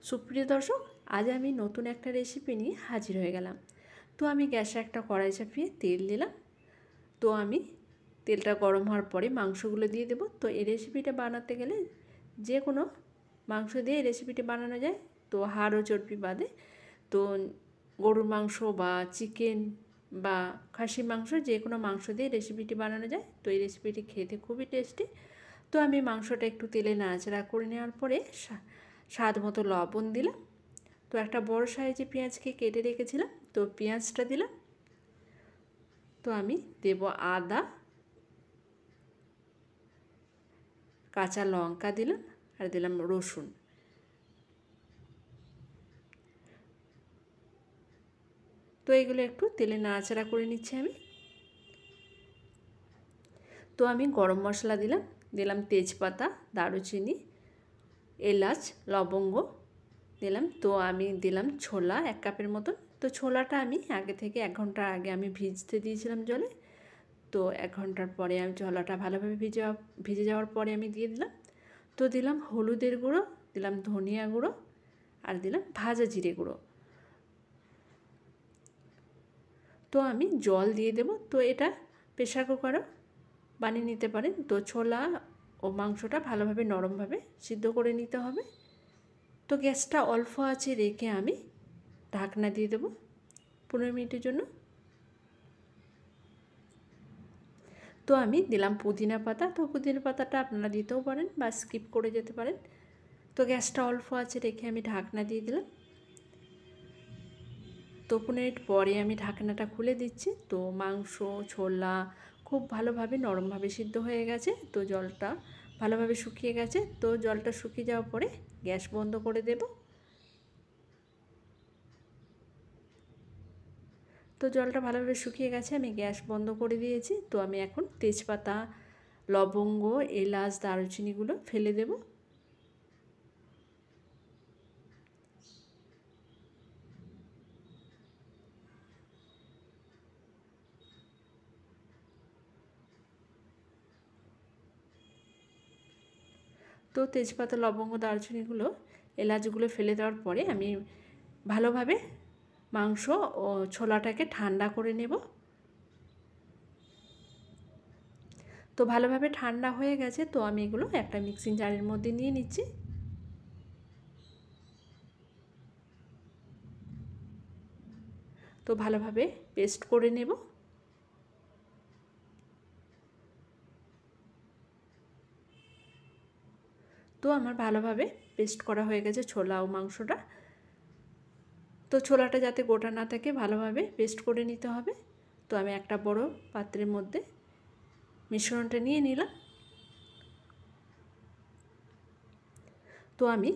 সুপ্রিয় দর্শক, আজ আমি নতুন একটা রেসিপি নিয়ে হাজির হয়ে গেলাম। তো আমি গ্যাসে একটা কড়াই চাপিয়ে তেল দিলাম। তো আমি তেলটা গরম হওয়ার পরে মাংসগুলো দিয়ে দেব। তো এই রেসিপিটা বানাতে গেলে যে কোনো মাংস দিয়ে এই রেসিপিটা বানানো যায়, তো হাড় ও চর্বি বাদে। তো গরুর মাংস বা চিকেন বা খাসির মাংস, যে কোনো মাংস দিয়ে রেসিপিটি বানানো যায়। তো এই রেসিপিটি খেতে খুবই টেস্টি। তো আমি মাংসটা একটু তেলে নাড়াচাড়া করে নেওয়ার পরে স্বাদ মতো লবণ দিলাম। তো একটা বড় সাইজে পেঁয়াজকে কেটে রেখেছিলাম, তো পেঁয়াজটা দিলাম। তো আমি দেব আদা, কাঁচা লঙ্কা দিলাম, আর দিলাম রসুন। তো এগুলো একটু তেলে নাড়াচাড়া করে নিচ্ছি আমি। তো আমি গরম মশলা দিলাম তেজপাতা, দারুচিনি, এলাচ, লবঙ্গ দিলাম। তো আমি দিলাম ছোলা 1 কাপের মতন। তো ছোলাটা আমি আগে থেকে 1 ঘন্টা আগে আমি ভিজতে দিয়েছিলাম জলে। তো 1 ঘন্টার পরে আমি ছোলাটা ভালোভাবে ভিজে যাওয়ার পরে আমি দিয়ে দিলাম। তো দিলাম হলুদের গুঁড়ো, দিলাম ধনিয়া গুঁড়ো, আর দিলাম ভাজা জিরে গুঁড়ো। তো আমি জল দিয়ে দেব। তো এটা প্রেসার কুকারও বানিয়ে নিতে পারেন। তো ছোলা ও মাংসটা ভালোভাবে নরমভাবে সিদ্ধ করে নিতে হবে। তো গ্যাসটা অল্প আঁচে রেখে আমি ঢাকনা দিয়ে দেব 15 মিনিটের জন্য। তো আমি দিলাম পুদিনা পাতা। তো পুদিনা পাতাটা আপনারা দিতেও পারেন বা স্কিপ করে যেতে পারেন। তো গ্যাসটা অল্প আঁচে রেখে আমি ঢাকনা দিয়ে দিলাম। তো 15 মিনিট পরে আমি ঢাকনাটা খুলে দিচ্ছি। তো মাংস, ছোলা খুব ভালোভাবে নরমভাবে সিদ্ধ হয়ে গেছে। তো জলটা ভালোভাবে শুকিয়ে গেছে। তো জলটা শুকিয়ে যাওয়ার পরে গ্যাস বন্ধ করে দেব। তো জলটা ভালোভাবে শুকিয়ে গেছে, আমি গ্যাস বন্ধ করে দিয়েছি। তো আমি এখন তেজপাতা, লবঙ্গ, এলাচ, দারুচিনিগুলো ফেলে দেব। তো তেজপাতা, লবঙ্গ, দারুচিনিগুলো, এলাচগুলো ফেলে দেওয়ার পরে আমি ভালোভাবে মাংস ও ছোলাটাকে ঠান্ডা করে নেব। তো ভালোভাবে ঠান্ডা হয়ে গেছে। তো আমি এগুলো একটা মিক্সিং জারের মধ্যে নিয়ে নিচ্ছি। তো ভালোভাবে পেস্ট করে নেব। তো আমার ভালোভাবে পেস্ট করা হয়ে গেছে ছোলা ও মাংসটা। তো ছোলাটা যাতে গোটা না থাকে ভালোভাবে পেস্ট করে নিতে হবে। তো আমি একটা বড় পাত্রের মধ্যে মিশ্রণটা নিয়ে নিলাম। তো আমি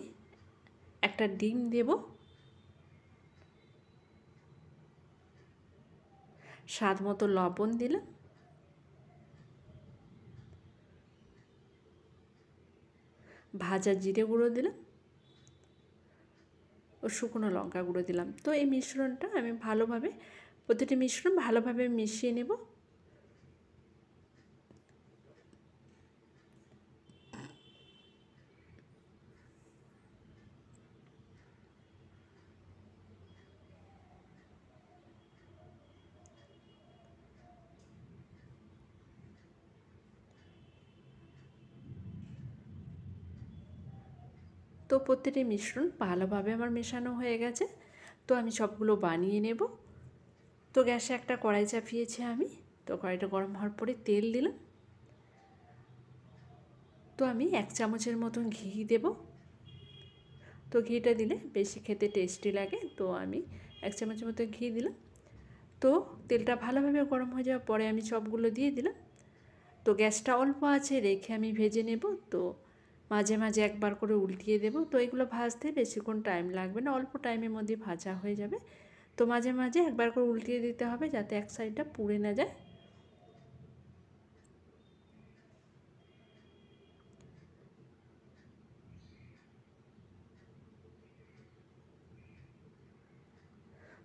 একটা ডিম দেব, স্বাদ মতো লবণ দিলাম, ভাজা জিরে গুঁড়ো দিলাম ও শুকনো লঙ্কা গুঁড়ো দিলাম। তো এই মিশ্রণটা আমি ভালোভাবে প্রতিটি মিশ্রণ ভালোভাবে মিশিয়ে নেব। তো প্রতিটি মিশ্রণ ভালোভাবে আমার মেশানো হয়ে গেছে। তো আমি সবগুলো বানিয়ে নেব। তো গ্যাসে একটা কড়াই চাপিয়েছি আমি। তো কড়াইটা গরম হওয়ার পরে তেল দিলাম। তো আমি 1 চামচের মতন ঘি দেব। তো ঘিটা দিলে বেশি খেতে টেস্টি লাগে। তো আমি 1 চামচের মতো ঘি দিলাম। তো তেলটা ভালোভাবে গরম হয়ে যাওয়ার পরে আমি সবগুলো দিয়ে দিলাম। তো গ্যাসটা অল্প আছে রেখে আমি ভেজে নেব। তো মাঝে মাঝে একবার করে উল্টিয়ে দেব। তো এগুলো ভাজতে বেশিক্ষণ টাইম লাগবে না, অল্প টাইমের মধ্যে ভাজা হয়ে যাবে। তো মাঝে মাঝে একবার করে উল্টিয়ে দিতে হবে যাতে এক সাইডটা পুড়ে না যায়।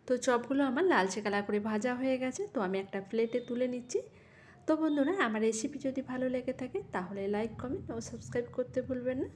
তো চপগুলো আমার লালচে কালার করে ভাজা হয়ে গেছে। তো আমি একটা প্লেটে তুলে নিচ্ছি। তো বন্ধুরা, আমার রেসিপি যদি ভালো লেগে থাকে তাহলে লাইক, কমেন্ট ও সাবস্ক্রাইব করতে ভুলবেন না।